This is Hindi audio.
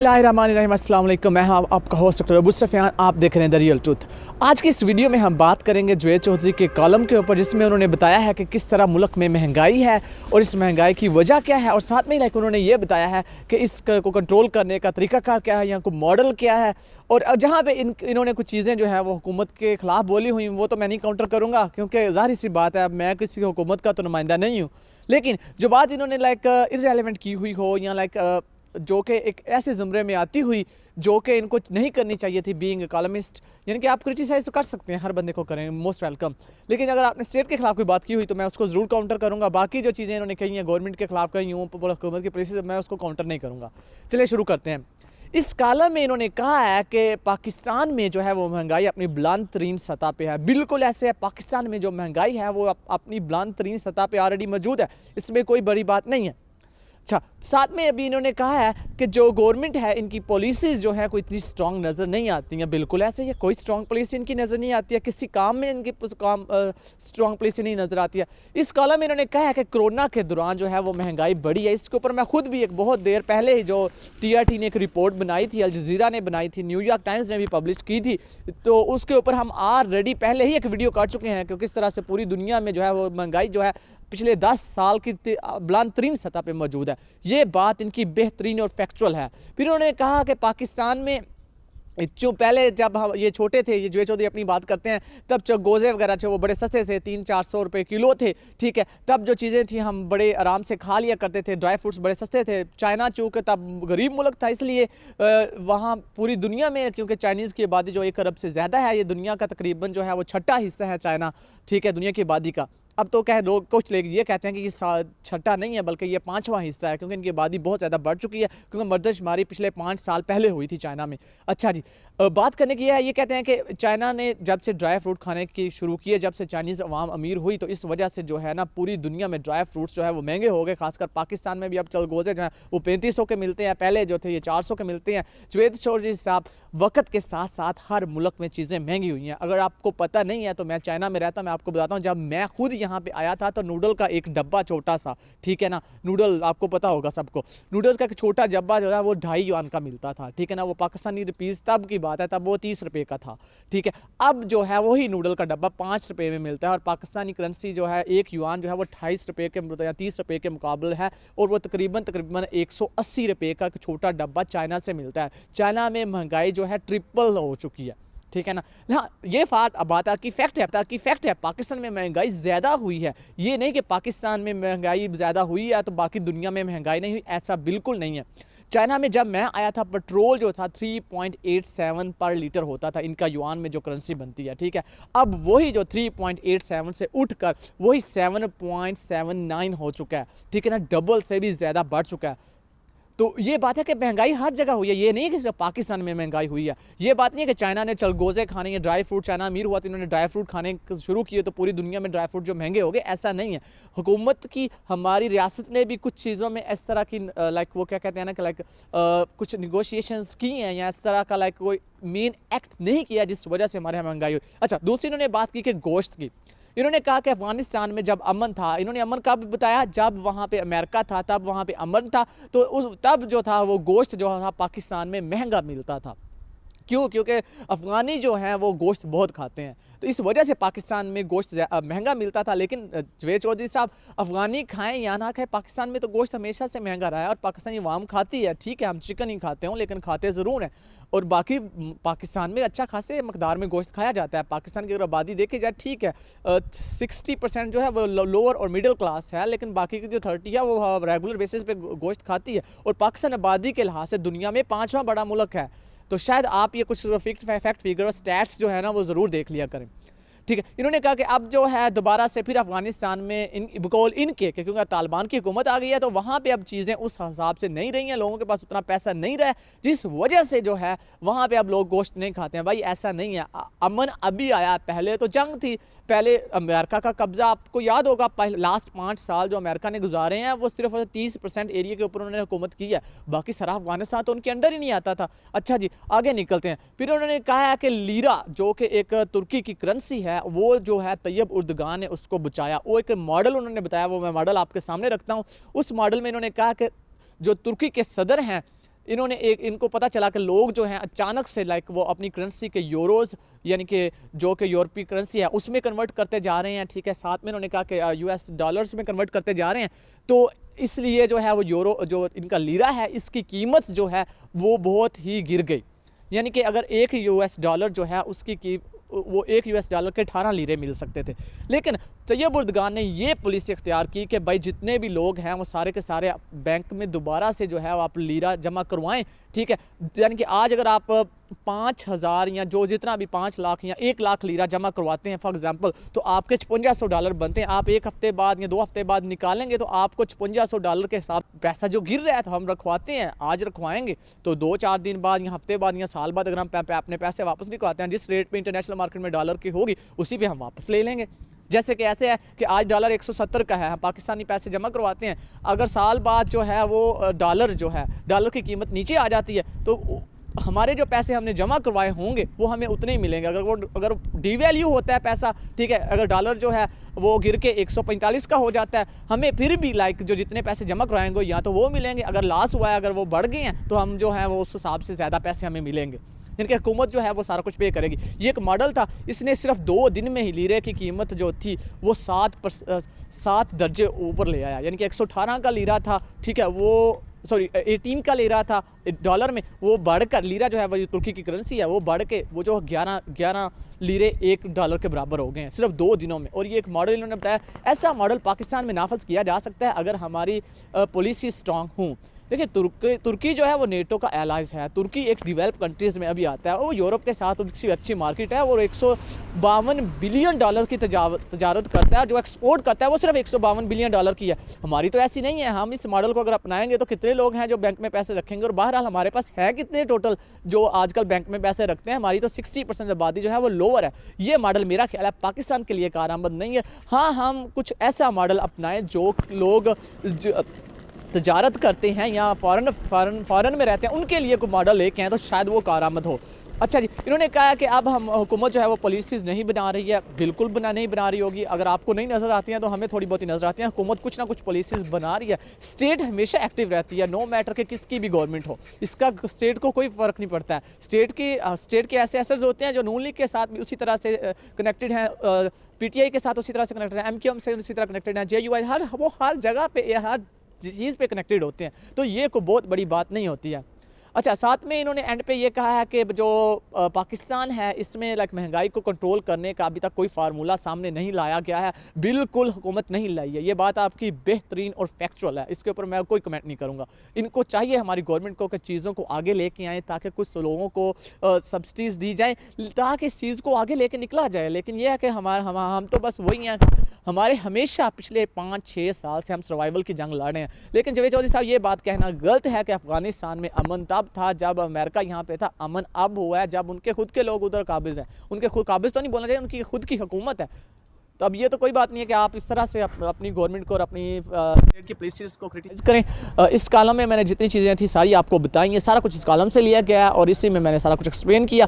अस्सलाम वालेकुम। मैं आपका होस्ट डॉक्टर अबू सुफियान। आप देख रहे हैं द रियल ट्रूथ। आज की इस वीडियो में हम बात करेंगे जुवैद चौधरी के कॉलम के ऊपर, जिसमें उन्होंने बताया है कि किस तरह मुल्क में महंगाई है और इस महंगाई की वजह क्या है, और साथ में उन्होंने ये बताया है कि इसको कंट्रोल करने का तरीकाकार क्या है या कोई मॉडल क्या है। और जहाँ पे इन्होंने कुछ चीज़ें जो है वो हुकूमत के ख़िलाफ़ बोली हुई, वो तो मैं नहीं काउंटर करूँगा, क्योंकि ज़ाहिर सी बात है मैं किसी हुकूमत का तो नुमाइंदा नहीं हूँ। लेकिन जो बात इन्होंने इररेलेवेंट की हुई हो या जो कि एक ऐसे ज़ुमरे में आती हुई जो कि इनको नहीं करनी चाहिए थी, बीइंग कॉलमिस्ट, यानी कि आप क्रिटिसाइज़ तो कर सकते हैं, हर बंदे को करें, मोस्ट वेलकम। लेकिन अगर आपने स्टेट के खिलाफ कोई बात की हुई तो मैं उसको ज़रूर काउंटर करूँगा। बाकी जो चीज़ें इन्होंने कही हैं गवर्नमेंट के खिलाफ कही हूँ, हुकूमत की पॉलिसी, मैं उसको काउंटर नहीं करूँगा। चलिए शुरू करते हैं। इस कालम में इन्होंने कहा है कि पाकिस्तान में जो है वो महंगाई अपनी बुलंद तरीन सतह पे है। बिल्कुल ऐसे है, पाकिस्तान में जो महंगाई है वो अपनी बुलंद तरीन सतह पे ऑलरेडी मौजूद है, इसमें कोई बड़ी बात नहीं है। अच्छा, साथ में अभी इन्होंने कहा है कि जो गवर्नमेंट है इनकी पॉलिसीज़ जो है कोई इतनी स्ट्रॉन्ग नज़र नहीं आती हैं। बिल्कुल ऐसे ही है, कोई स्ट्रॉन्ग पॉलिसी इनकी नज़र नहीं आती है, किसी काम में इनकी स्ट्रॉन्ग पॉलिसी नहीं नज़र आती है। इस कॉलम में इन्होंने कहा है कि कोरोना के दौरान जो है वो महंगाई बढ़ी है। इसके ऊपर मैं खुद भी एक बहुत देर पहले ही जो TRT ने एक रिपोर्ट बनाई थी, अल जज़ीरा ने बनाई थी, न्यूयॉर्क टाइम्स ने भी पब्लिश की थी, तो उसके ऊपर हम ऑलरेडी पहले ही एक वीडियो कर चुके हैं कि किस तरह से पूरी दुनिया में जो है वो महंगाई जो है पिछले 10 साल की बुलंद तरीन सतह पे मौजूद है। ये बात इनकी बेहतरीन और फैक्चुअल है। फिर उन्होंने कहा कि पाकिस्तान में जो पहले जब हम ये छोटे थे, ये जुवैद चौधरी अपनी बात करते हैं, तब जो गोज़े वगैरह थे वो बड़े सस्ते थे, 300-400 रुपये किलो थे, ठीक है। तब जो चीज़ें थी हम बड़े आराम से खा लिया करते थे, ड्राई फ्रूट्स बड़े सस्ते थे। चाइना चूँकि तब गरीब मुल्क था, इसलिए वहाँ पूरी दुनिया में, क्योंकि चाइनीज़ की आबादी जो 1 अरब से ज़्यादा है, ये दुनिया का तकरीबन जो है वो 6ठा हिस्सा है चाइना, ठीक है, दुनिया की आबादी का। अब तो कह लोग कुछ लोग ये कहते हैं कि ये 6ठा नहीं है बल्कि ये 5वां हिस्सा है, क्योंकि इनकी आबादी बहुत ज़्यादा बढ़ चुकी है, क्योंकि मर्दशुमारी पिछले 5 साल पहले हुई थी चाइना में। अच्छा जी, बात करने की है, ये कहते हैं कि चाइना ने जब से ड्राई फ्रूट खाने की शुरू की है, जब से चाइनीज़ अवाम अमीर हुई, तो इस वजह से जो है ना पूरी दुनिया में ड्राई फ्रूट्स जो है वो महंगे हो गए। खासकर पाकिस्तान में भी अब चलगोज़े जो हैं वो 3500 के मिलते हैं, पहले जो थे ये 400 के मिलते हैं। जुवैद चौधरी साहब, वक्त के साथ साथ हर मुल्क में चीज़ें महंगी हुई हैं। अगर आपको पता नहीं है तो मैं चाइना में रहता, मैं आपको बताता हूँ, जब मैं खुद यहाँ पर आया था तो नूडल का एक डब्बा छोटा सा, ठीक है ना, नूडल आपको पता होगा सबको, नूडल्स का एक छोटा डब्बा जो है वो 2.5 युआन का मिलता था, ठीक है ना। वो पाकिस्तानी रुपीज़ तब की बात है, तब वो 30 रुपये का था, ठीक है। अब जो है वही नूडल का डब्बा 5 रुपये में मिलता है, और पाकिस्तानी करेंसी जो है 1 युआन जो है वो 28 रुपये के या 30 रुपये के मुकाबले है, और वो तकरीबन 180 रुपये का एक छोटा डब्बा चाइना से मिलता है। चाइना में महंगाई जो है ट्रिपल हो चुकी है, ठीक है ना। हाँ, ये बात की फैक्ट है, पाकिस्तान में महंगाई ज़्यादा हुई है। ये नहीं कि पाकिस्तान में महंगाई ज़्यादा हुई है तो बाकी दुनिया में महंगाई नहीं हुई, ऐसा बिल्कुल नहीं है। चाइना में जब मैं आया था, पेट्रोल जो था 3.87 पर लीटर होता था, इनका युआन में जो करेंसी बनती है, ठीक है। अब वही जो 3.87 से उठकर वही 7.79 हो चुका है, ठीक है ना, डबल से भी ज़्यादा बढ़ चुका है। तो ये बात है कि महंगाई हर जगह हुई है, ये नहीं कि सिर्फ पाकिस्तान में महंगाई हुई है। ये बात नहीं है कि चाइना ने चलगोज़े खाने या ड्राई फ्रूट, चाइना अमीर हुआ तो इन्होंने ड्राई फ्रूट खाने शुरू किए तो पूरी दुनिया में ड्राई फ्रूट जो महंगे हो गए, ऐसा नहीं है। हुकूमत की, हमारी रियासत ने भी कुछ चीज़ों में इस तरह की वो क्या कहते हैं ना कि कुछ निगोशिएशंस की हैं, या इस तरह का कोई मेन एक्ट नहीं किया जिस वजह से हमारे यहाँ महंगाई हुई। अच्छा, दूसरी इन्होंने बात की कि गोश्त की। इन्होंने कहा कि अफगानिस्तान में जब अमन था, इन्होंने अमन कब बताया, जब वहाँ पे अमेरिका था तब वहाँ पे अमन था, तो तब जो था वो गोश्त जो था पाकिस्तान में महंगा मिलता था। क्यों? क्योंकि अफ़गानी जो हैं वो गोश्त बहुत खाते हैं, तो इस वजह से पाकिस्तान में गोश्त महंगा मिलता था। लेकिन जुवैद चौधरी साहब, अफ़गानी खाएं या ना खाएं, पाकिस्तान में तो गोश्त हमेशा से महंगा रहा है, और पाकिस्तानी अवाम खाती है, ठीक है, हम चिकन ही खाते हों लेकिन खाते ज़रूर हैं, और बाकी पाकिस्तान में अच्छा खासे मकदार में गोश्त खाया जाता है। पाकिस्तान की अगर आबादी देखी जाए, ठीक है, 60% जो है वो लोअर और मिडिल क्लास है, लेकिन बाकी की जो 30 है वो रेगुलर बेसिस पे गोश्त खाती है, और पाकिस्तान आबादी के लिहाज से दुनिया में 5वां बड़ा मुल्क है। तो शायद आप ये कुछ फैक्ट फिगर स्टैट्स जो है ना वो ज़रूर देख लिया करें, ठीक है। इन्होंने कहा कि अब जो है दोबारा से फिर अफगानिस्तान में बकौल इनके, क्योंकि तालिबान की हुकूमत आ गई है, तो वहाँ पे अब चीज़ें उस हिसाब से नहीं रही हैं, लोगों के पास उतना पैसा नहीं रहा है, जिस वजह से जो है वहाँ पे अब लोग गोश्त नहीं खाते हैं। भाई ऐसा नहीं है, अमन अभी आया, पहले तो जंग थी, पहले अमेरिका का कब्ज़ा, आपको याद होगा लास्ट 5 साल जो अमेरिका ने गुजारे हैं वो सिर्फ 30% एरिया के ऊपर उन्होंने हुकूमत की है, बाकी सारा अफगानिस्तान तो उनके अंडर ही नहीं आता था। अच्छा जी, आगे निकलते हैं। फिर उन्होंने कहा है कि लीरा जो कि एक तुर्की की करेंसी है, वो जो है तैयब उर्दगान ने उसको बचाया, वो एक मॉडल उन्होंने बताया, वो मैं मॉडल आपके सामने रखता हूँ। उस मॉडल में इन्होंने कहा कि जो तुर्की के सदर हैं इन्होंने इनको पता चला कि लोग जो हैं अचानक से लाइक वो अपनी करेंसी के यूरोज़ यानी कि जो कि यूरोपीय करेंसी है उसमें कन्वर्ट करते जा रहे हैं, ठीक है। साथ में इन्होंने कहा कि US डॉलर्स में कन्वर्ट करते जा रहे हैं, तो इसलिए जो है वो यूरो जो इनका लीरा है इसकी कीमत जो है वो बहुत ही गिर गई। यानी कि अगर एक US डॉलर जो है उसकी वो एक US डॉलर के 18 लीरे मिल सकते थे। लेकिन तैयब उर्दगान ने ये पॉलिसी इख्तियार की कि भाई जितने भी लोग हैं वो सारे के सारे बैंक में दोबारा से जो है वो आप लीरा जमा करवाएं, ठीक है। यानी कि आज अगर आप 5,000 या जो जितना भी 5 लाख या 1 लाख लीरा जमा करवाते हैं फॉर एग्जांपल, तो आपके 5500 डॉलर बनते हैं। आप 1 हफ्ते बाद या 2 हफ्ते बाद निकालेंगे तो आपको 5500 डॉलर के हिसाब पैसा जो गिर रहा है तो हम रखवाते हैं, आज रखवाएंगे तो 2-4 दिन बाद या हफ्ते बाद या साल बाद अगर हम अपने पैसे वापस निकलवाते हैं जिस रेट पे इंटरनेशनल मार्केट में डॉलर की होगी उसी पे हम वापस ले लेंगे। जैसे कि ऐसे है कि आज डॉलर 170 का है, हम पाकिस्तानी पैसे जमा करवाते हैं, अगर साल बाद जो है वो डॉलर की कीमत नीचे आ जाती है तो हमारे जो पैसे हमने जमा करवाए होंगे वो हमें उतने ही मिलेंगे। अगर डिवैल्यू होता है पैसा, ठीक है, अगर डॉलर जो है वो गिर के 145 का हो जाता है, हमें फिर भी लाइक जो जितने पैसे जमा करवाएंगे या तो वो मिलेंगे, अगर लॉस हुआ है, अगर वो बढ़ गए हैं तो हम जो है वो उस हिसाब से ज़्यादा पैसे हमें मिलेंगे। इनकी हुकूमत जो है वो सारा कुछ पे करेगी। ये एक मॉडल था, इसने सिर्फ 2 दिन में ही लीरे की कीमत जो थी वो 7 दर्जे ऊपर ले आया। यानी कि 118 का लीरा था, ठीक है, वो 18 का लीरा था डॉलर में, वो बढ़कर लीरा जो है वो तुर्की की करेंसी है वो बढ़ के वो जो 11 लीरे 1 डॉलर के बराबर हो गए हैं सिर्फ 2 दिनों में। और ये एक मॉडल इन्होंने बताया, ऐसा मॉडल पाकिस्तान में नाफज किया जा सकता है अगर हमारी पॉलिसी स्ट्रॉन्ग हो। देखिए तुर्की जो है वो नेटो का एलाइज है। तुर्की एक डेवलप कंट्रीज़ में अभी आता है, वो यूरोप के साथ उसकी अच्छी मार्केट है और 152 बिलियन डॉलर की तजारत करता है। जो एक्सपोर्ट करता है वो सिर्फ 152 बिलियन डॉलर की है। हमारी तो ऐसी नहीं है। हम इस मॉडल को अगर अपनाएंगे तो कितने लोग हैं जो बैंक में पैसे रखेंगे, और बहरहाल हमारे पास है कितने टोटल जो आजकल बैंक में पैसे रखते हैं। हमारी तो 60% आबादी जो है वो लोअर है। ये मॉडल मेरा ख्याल है पाकिस्तान के लिए कारआमद नहीं है। हाँ, हम कुछ ऐसा मॉडल अपनाएं जो लोग तजारत करते हैं या फ़ॉरन में रहते हैं उनके लिए कोई मॉडल लेके आए तो शायद वो कारआमद हो। अच्छा जी, इन्होंने कहा कि अब हम हुकूमत जो है वो पॉलिसीज़ नहीं बना रही है, बिल्कुल नहीं बना रही होगी। अगर आपको नहीं नज़र आती हैं तो हमें थोड़ी बहुत ही नज़र आती हैं। हुकूमत कुछ ना कुछ पॉलिसीज़ बना रही है। स्टेट हमेशा एक्टिव रहती है, नो मैटर कि किसकी भी गवर्नमेंट हो, इसका स्टेट को कोई फ़र्क नहीं पड़ता है। स्टेट के ऐसे असर्स होते हैं जो नून लीग के साथ भी उसी तरह से कनेक्टेड हैं, PTI के साथ उसी तरह से कनेक्टेड हैं, MQM से उसी तरह कनेक्टेड हैं, JUI हर जगह पर हर चीज़ पे कनेक्टेड होते हैं, तो ये कोई बहुत बड़ी बात नहीं होती है। अच्छा, साथ में इन्होंने एंड पे ये कहा है कि जो पाकिस्तान है इसमें लाइक महंगाई को कंट्रोल करने का अभी तक कोई फार्मूला सामने नहीं लाया गया है, बिल्कुल हुकूमत नहीं लाई है। ये बात आपकी बेहतरीन और फैक्चुअल है, इसके ऊपर मैं कोई कमेंट नहीं करूँगा। इनको चाहिए हमारी गवर्नमेंट को कि चीज़ों को आगे लेके आएँ ताकि कुछ लोगों को सब्सिडीज़ दी जाए ताकि इस चीज़ को आगे लेके निकला जाए। लेकिन यह है कि हम तो बस वही हैं, हमारे हमेशा पिछले 5-6 साल से हम सर्वाइवल की जंग लड़ रहे हैं। लेकिन जावेद चौधरी साहब, ये बात कहना गलत है कि अफ़गानिस्तान में अमन तब था जब अमेरिका यहाँ पे था। अमन अब हुआ है जब उनके खुद के लोग उधर काबिज़ हैं। उनके खुद काबिज़ तो नहीं बोलना चाहिए, उनकी खुद की हुकूमत है। तो अब ये तो कोई बात नहीं है कि आप इस तरह से अपनी गवर्नमेंट को और अपनी स्टेट की पॉलिसीज़ को क्रिटिसाइज़ करें। इस कॉलम में मैंने जितनी चीज़ें थी सारी आपको बताई हैं, सारा कुछ इस कॉलम से लिया गया है और इसी में मैंने सारा कुछ एक्सप्लेन किया।